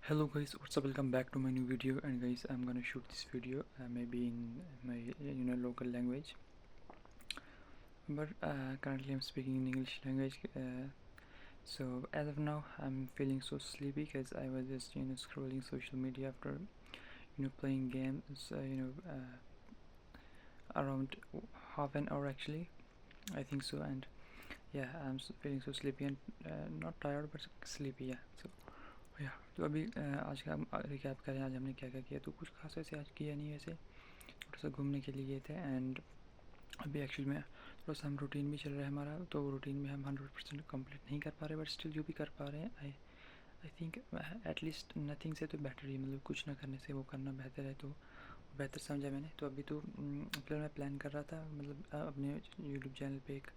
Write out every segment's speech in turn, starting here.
Hello guys, what's up? Welcome back to my new video. And guys, I'm gonna shoot this video maybe in my local language, but currently I'm speaking in English language. So as of now I'm feeling so sleepy because I was just scrolling social media after playing games around half an hour actually, I think so. And yeah, I'm feeling so sleepy and not tired but sleepy, yeah. So या तो अभी आज का हम recap करें, आज हमने क्या क्या किया। तो कुछ खास ऐसे आज किया नहीं, वैसे थोड़ा सा घूमने के लिए गए थे। एंड अभी एक्चुअली में थोड़ा सा हम रूटीन भी चल रहा है हमारा, तो रूटीन में हम 100% कंप्लीट नहीं कर पा रहे, बट स्टिल जो भी कर पा रहे हैं आई थिंक एटलीस्ट नथिंग से तो बेटर ही, मतलब कुछ ना करने से वो करना बेहतर है, तो बेहतर समझा मैंने। तो अभी तो फिलहाल मैं प्लान कर रहा था, मतलब अपने यूट्यूब चैनल पे एक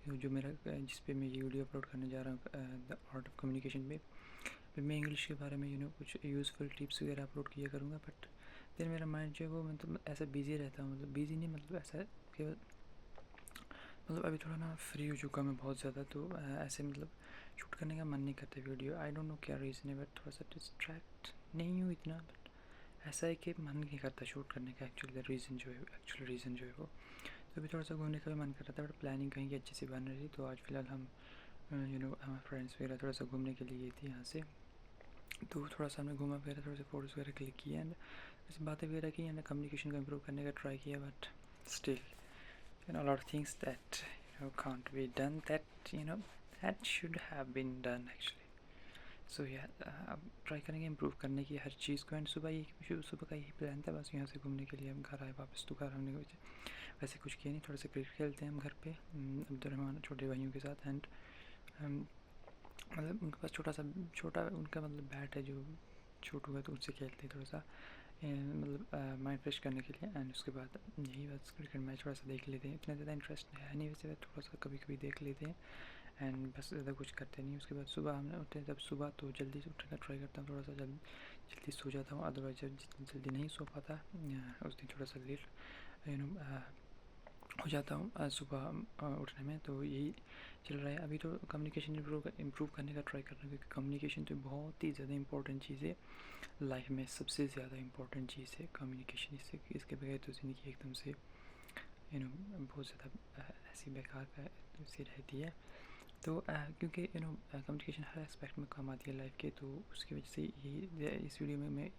जो मेरा जिस पे मैं ये वीडियो अपलोड करने जा रहा हूँ, द आर्ट ऑफ कम्युनिकेशन पे। फिर मैं इंग्लिश के बारे में कुछ यूज़फुल टिप्स वगैरह अपलोड किया करूँगा। बट फिर मेरा माइंड जो है वो मतलब ऐसा बिजी रहता हूँ, मतलब बिजी नहीं, मतलब ऐसा केवल मतलब अभी थोड़ा ना फ्री हो चुका मैं बहुत ज़्यादा, तो ऐसे मतलब शूट करने का मन नहीं करता वीडियो। आई डोंट नो क्या रीज़न है, बट थोड़ा सा डिस्ट्रैक्ट नहीं हूँ इतना, बट ऐसा है कि मन नहीं करता शूट करने का। एक्चुअल रीज़न जो है वो, तो अभी थोड़ा सा घूमने का भी मन कर रहा था, बट प्लानिंग कहीं की अच्छी सी बन रही थी। तो आज फ़िलहाल हम हमारे फ्रेंड्स वगैरह थोड़ा सा घूमने के लिए गए थे यहाँ से। तो थोड़ा सा हमने घूमा वगैरह, थोड़े से फ़ोटोज़ वगैरह क्लिक किए एंड ऐसे बातें वगैरह की एंड कम्युनिकेशन को इम्प्रूव करने का ट्राई किया। But still lot of things that can't be done, that should have been done actually. सो या अब ट्राई करेंगे इम्प्रूव करने की हर चीज़ को। एंड सुबह का यही प्लान था, बस यहाँ से घूमने के लिए हम घर आए वापस। तो घर हमने वैसे कुछ किया नहीं, थोड़ा सा क्रिकेट खेलते हैं हम घर पे अब्दुलरहमान छोटे भाइयों के साथ। एंड मतलब उनके पास छोटा उनका मतलब बैट है जो छोटू है, तो उससे खेलते हैं थोड़ा सा मतलब माइंड फ्रेश करने के लिए। एंड उसके बाद यही बस क्रिकेट मैच थोड़ा सा देख लेते हैं, इतना ज़्यादा इंटरेस्ट है नहीं वैसे, थोड़ा सा कभी कभी देख लेते हैं एंड बस ज़्यादा कुछ करते नहीं। उसके बाद सुबह हमने उठते हैं, जब सुबह तो जल्दी से उठने का ट्राई करता हूँ, थोड़ा सा जल्दी सो जाता हूँ। अदरवाइज जब जितनी जल्दी नहीं सो पाता उस दिन थोड़ा सा लेट हो जाता हूँ सुबह उठने में। तो यही चल रहा है अभी। तो कम्युनिकेशन इम्प्रूव करने का ट्राई कर रहा हूँ, क्योंकि कम्युनिकेशन तो बहुत ही ज़्यादा इंपॉर्टेंट चीज़ है लाइफ में, सबसे ज़्यादा इंपॉर्टेंट चीज़ है कम्युनिकेशन। इसके बगैर तो ज़िंदगी एकदम से बहुत ज़्यादा ऐसी बेकार का सी रहती है। तो क्योंकि कम्युनिकेशन हर एस्पेक्ट में काम आती है लाइफ के, तो उसकी वजह से यही इस वीडियो में मैं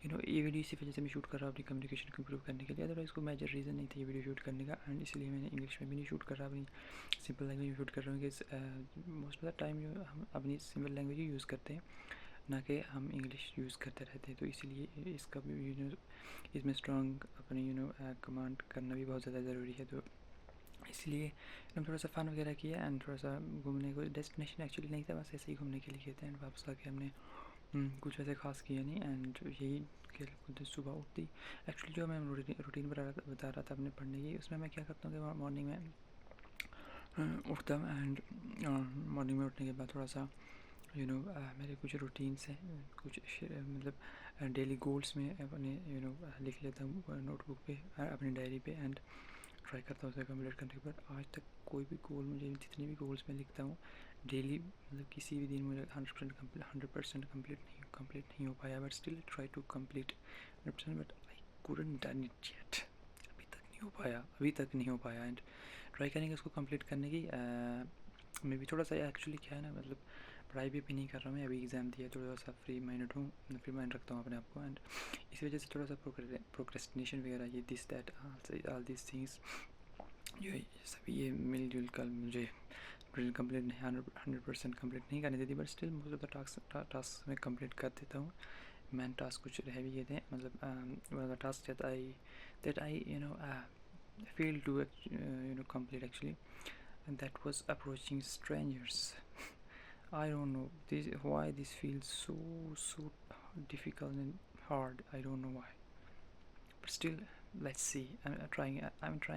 ये वीडियो इसी वजह से मैं शूट कर रहा हूँ अपनी कम्युनिकेशन को इम्प्रूव करने के लिए। अदरवाइज़ कोई मेजर रीज़न नहीं था ये वीडियो शूट करने का। एंड इसलिए मैंने इंग्लिश में भी नहीं शूट कर रहा, अपनी सिंपल लैंग्वेज में शूट कर रहा हूँ, कि मोस्ट ऑफ द टाइम जो हम अपनी सिंपल लैंग्वेज ही यूज़ करते हैं, ना कि हम इंग्लिश यूज़ करते रहते हैं। तो इसीलिए इसका भी इसमें स्ट्रॉन्ग अपनी कमांड करना भी बहुत ज़्यादा ज़रूरी है। तो इसलिए हम थोड़ा सा फ़न वगैरह किया एंड थोड़ा सा घूमने को, डेस्टिनेशन एक्चुअली नहीं था, बस ऐसे ही घूमने के लिए गए थे। एंड वापस आके हमने कुछ वैसे खास किया नहीं। एंड यही कि खुद सुबह उठती, एक्चुअली जो मैं रूटीन बता रहा था अपने पढ़ने की, उसमें मैं क्या करता हूँ कि मॉर्निंग में उठता हूँ। एंड मॉर्निंग में उठने के बाद थोड़ा सा मेरे कुछ रूटीन्स हैं, कुछ मतलब डेली गोल्स में अपने लिख लेता हूँ नोटबुक पे, अपनी डायरी पे। एंड ट्राई करता हूँ उसे कंप्लीट करने के बाद। आज तक कोई भी गोल, मुझे जितने भी गोल्स मैं लिखता हूँ डेली, मतलब किसी भी दिन मुझे 100% कंप्लीट नहीं हो पाया, but still try to complete 100%, but I couldn't done it yet. अभी तक नहीं हो पाया। एंड ट्राई करेंगे उसको कंप्लीट करने की। मैं भी थोड़ा सा एक्चुअली क्या है ना, मतलब पढ़ाई भी नहीं कर रहा हूँ मैं, अभी एग्ज़ाम दिया, थोड़ा सा फ्री माइंड रखता हूँ अपने आप को। एंड इस वजह से थोड़ा सा प्रोक्रेस्टिनेशन वगैरह, ये this that all this things जो है सभी ये मिलजुल कर मुझे कंप्लीट नहीं, 100% कंप्लीट नहीं करने देती, but still most of the task मैं कंप्लीट कर देता हूँ। मैन टास्क कुछ रह भी गए थे, मतलब one of the task that I failed to complete actually, and that was approaching strangers. I don't know why this feels so difficult and hard. I don't know why, but still, let's see. I'm trying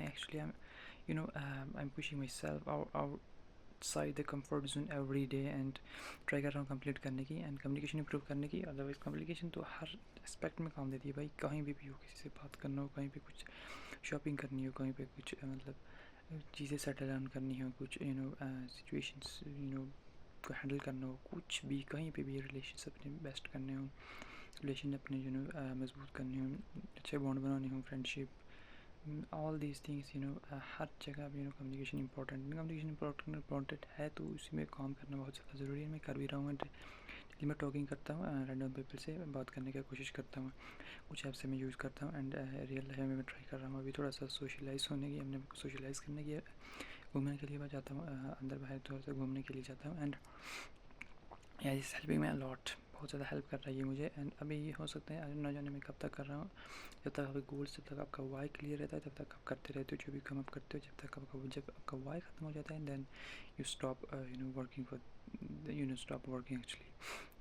actually. I'm pushing myself outside the comfort zone every day and try कर रहा हूँ complete करने की and communication improve करने की। Otherwise communication तो हर aspect में काम देती है भाई, कहीं भी हो, किसी से बात करना हो, कहीं पे कुछ शॉपिंग करनी हो, कहीं पे कुछ मतलब चीज़ें सेटल डाउन करनी हो, कुछ सिचुएशंस को हैंडल करना हो, कुछ भी कहीं पे भी रिलेशन अपने बेस्ट करने हो, रिलेशन अपने मजबूत करने हो, अच्छे बॉन्ड बनाने हो, फ्रेंडशिप, ऑल दीज थिंग्स हर जगह पे कम्युनिकेशन इंपॉर्टेंट है। तो उसी में काम करना बहुत ज़्यादा ज़रूरी है। मैं कर भी रहा हूँ, डेली मैं टॉकिंग करता हूँ, रैंडम पीपल से बात करने की कोशिश करता हूँ, कुछ ऐप से मैं यूज़ करता हूँ, एंड रियल लाइफ में मैं ट्राई कर रहा हूँ अभी थोड़ा सा सोशलाइज़ होने की, अपने को सोशलाइज़ करने की, घूमने के लिए मैं जाता हूँ, अंदर बाहर थोड़ा सा घूमने के लिए जाता हूँ, एंड या इस हेल्पिंग मैं अलॉट, बहुत ज़्यादा हेल्प कर रही है मुझे। एंड अभी ये हो सकता है न जाने मैं कब तक कर रहा हूँ, जब तक आपके गोल्स, जब तक आपका वाई क्लियर रहता है तब तक आप करते रहते हो जो भी काम आप करते हो, जब आपका वाई ख़त्म हो जाता है then you stop working for stop working actually.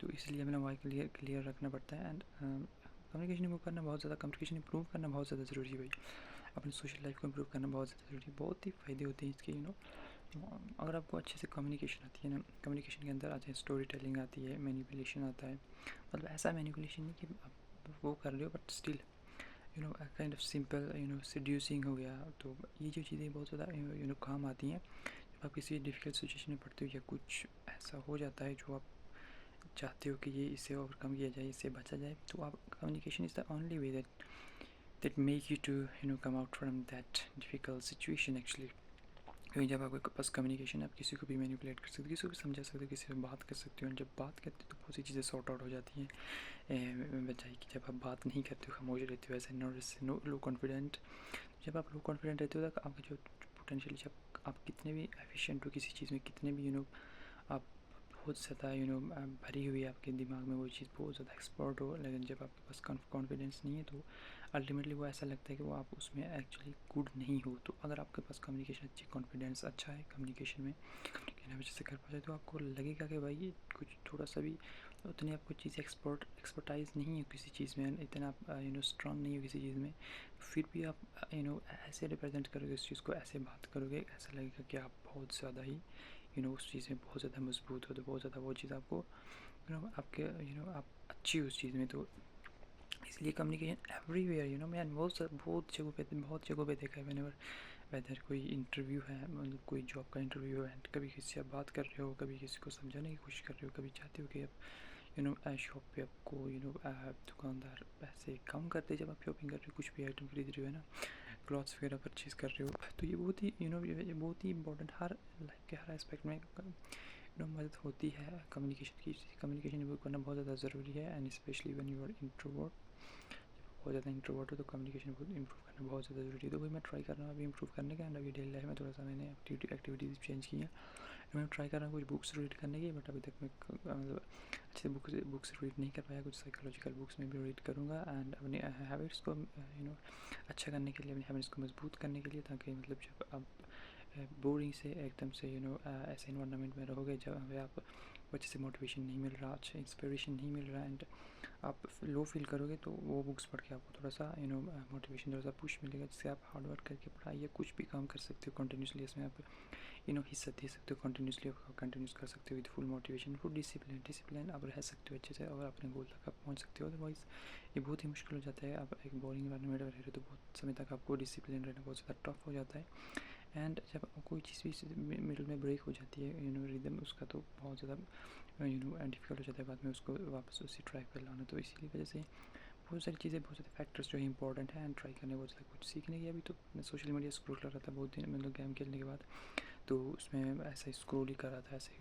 तो इसलिए अपना वाई क्लियर रखना पड़ता है। एंड कम्युनिकेशन इंप्रूव करना बहुत ज़्यादा, कम्युनिकेशन इंप्रूव करना बहुत ज़्यादा ज़रूरी है भाई। अपनी सोशल लाइफ को इंप्रूव करना बहुत ज़्यादा ज़रूरी है। बहुत ही फ़ायदे होते हैं इसके अगर आपको अच्छे से कम्युनिकेशन आती है ना, कम्युनिकेशन के अंदर आते हैं स्टोरी टेलिंग आती है, मैनिपुलेशन आता है, मतलब ऐसा मैनिपुलेशन नहीं कि आप वो कर रहे हो but still kind of simple seducing हो गया। तो ये जो चीज़ें बहुत ज़्यादा काम आती हैं जब आप किसी डिफ़िकल्ट सिचुएशन में पड़ते हो या कुछ ऐसा हो जाता है जो आप चाहते हो कि ये इससे ओवरकम किया जाए, इससे बचा जाए। तो आप communication is the only way that make you to come out from that difficult situation actually. क्योंकि जब आपके पास कम्युनिकेशन, आप किसी को भी मैनिपुलेट कर सकते हो, किसी को भी समझा सकते हो, किसी से बात कर सकते हो। जब बात करते हो तो बहुत सी चीज़ें सॉर्ट आउट हो जाती हैं, बजाय कि जब आप बात नहीं करते हो, खामोश रहते हो, ऐसे लो कॉन्फिडेंट। जब आप लो कॉन्फिडेंट रहते हो तो आपके जो पोटेंशियल, जब आप कितने भी एफिशिएंट हो किसी चीज़ में, कितने भी आप बहुत ज़्यादा भरी हुई है आपके दिमाग में वो चीज़, बहुत ज़्यादा एक्सपर्ट हो, लेकिन जब आपके पास कॉन्फिडेंस नहीं है तो अल्टीमेटली वो ऐसा लगता है कि वो आप उसमें एक्चुअली गुड नहीं हो। तो अगर आपके पास कम्युनिकेशन अच्छी, कॉन्फिडेंस अच्छा है कम्युनिकेशन में, कहना वजह से कर पाते तो आपको लगेगा कि भाई ये कुछ थोड़ा सा भी उतनी आपको चीज़ एक्सपर्टाइज नहीं है किसी चीज़ में, इतना आप स्ट्रांग नहीं हो किसी चीज़ में, फिर भी आप ऐसे रिप्रेजेंट करोगे उस चीज़ को, ऐसे बात करोगे, ऐसा लगेगा कि आप बहुत ज़्यादा ही उस चीज़ में बहुत ज़्यादा मजबूत हो, तो बहुत ज़्यादा वो चीज़ आपको आपके आप अच्छी उस चीज़ में। तो इसलिए कम्युनिकेशन एवरीवेयर मैंने बहुत जगहों पे देखा है। मैंने वेदर कोई इंटरव्यू है, मतलब कोई जॉब का इंटरव्यू है, कभी किसी से आप बात कर रहे हो, कभी किसी को समझाने की कोशिश कर रहे हो, कभी चाहते हो कि आप शॉप पे आपको दुकानदार पैसे कम करते जब आप शॉपिंग कर रहे हो, कुछ भी आइटम खरीद रहे हो, है ना, क्लॉथ्स वगैरह परचेज़ कर रहे हो। तो ये बहुत ही ये बहुत ही इंपॉर्टेंट, हर लाइफ के हर एस्पेक्ट में मदद होती है कम्युनिकेशन की। कम्युनिकेशन इंप्रूव करना बहुत ज़्यादा ज़रूरी है, and specially when you are introvert. बहुत ज़्यादा इंट्रोवर्ट हो तो कम्युनिकेशन इंप्रूव करना बहुत ज़्यादा ज़रूरी है। तो वही मैं ट्राई कर रहा हूँ अभी इंप्रूव करने का। एंड अभी डेली लाइफ में थोड़ा सा मैंने एक्टिविटीज़ चेंज की हैं। मैं ट्राई कर रहा हूँ कुछ बुक्स रीड करने की, बट अभी तक मैं मतलब अच्छे बुक्स रीड नहीं कर पाया। कुछ साइकोलॉजिकल बुक्स में भी रीड करूँगा, एंड अपने हैबिट्स को अच्छा करने के लिए, अपनी हैबिट्स को मजबूत करने के लिए, ताकि मतलब जब आप बोरिंग से एकदम से ऐसे इन्वायरमेंट में रहोगे जहाँ आप अच्छे से मोटिवेशन नहीं मिल रहा, अच्छा इंस्पिरेशन नहीं मिल रहा, एंड आप लो फील करोगे, तो वो बुक्स पढ़ के आपको थोड़ा सा मोटिवेशन, थोड़ा सा पुश मिलेगा, जिससे आप हार्ड वर्क करके पढ़ाई या कुछ भी काम कर सकते हो कंटिन्यूसली। इसमें आप हिस्सा दे सकते हो कंटिन्यूसली, कंटिन्यूस कर सकते हो with full motivation, full discipline आप रह सकते हो अच्छे से, और अपने गोल तक आप पहुँच सकते हो। अदरवाइज़ ये बहुत ही मुश्किल हो जाता है। आप एक बोरिंग इन्वायरमेंट में रह रहे हो तो बहुत समय तक आपको डिसिप्लिन रहना बहुत ज़्यादा टफ हो जाता है। एंड जब कोई चीज़ भी मिडल में ब्रेक हो जाती है रिदम उसका, तो बहुत ज़्यादा डिफ़िकल्ट हो जाता है बाद में उसको वापस उसी ट्रैक पर लाना। तो इसी वजह से बहुत सारी चीज़ें, बहुत सारे फैक्टर्स जो है इंपॉर्टेंट है, एंड ट्राई करने बहुत ज़्यादा कुछ सीखने की। अभी तो मैं सोशल मीडिया स्क्रॉल कर रहा था बहुत दिन, मतलब गेम खेलने के बाद, तो उसमें ऐसे स्क्रॉल ही कर रहा था, ऐसे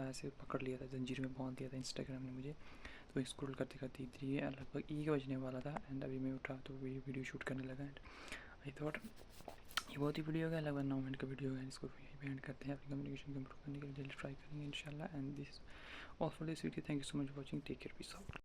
ऐसे पकड़ लिया था, जंजीर में बांध दिया था इंस्टाग्राम ने मुझे। तो स्क्रॉल करते करते इधर लगभग 1 बजने वाला था, एंड अभी मैं उठा तो वीडियो शूट करने लगा। एंड आई थॉट ये बहुत ही वीडियो हो गया, लगभग 9 मिनट का वीडियो है, इसको यहीं पे एंड करते हैं। अपनी कम्युनिकेशन को इंप्रूव करने के लिए डेली ट्राई करेंगे इंशाल्लाह। And this all for this video, thank you so much for watching, take care, peace out.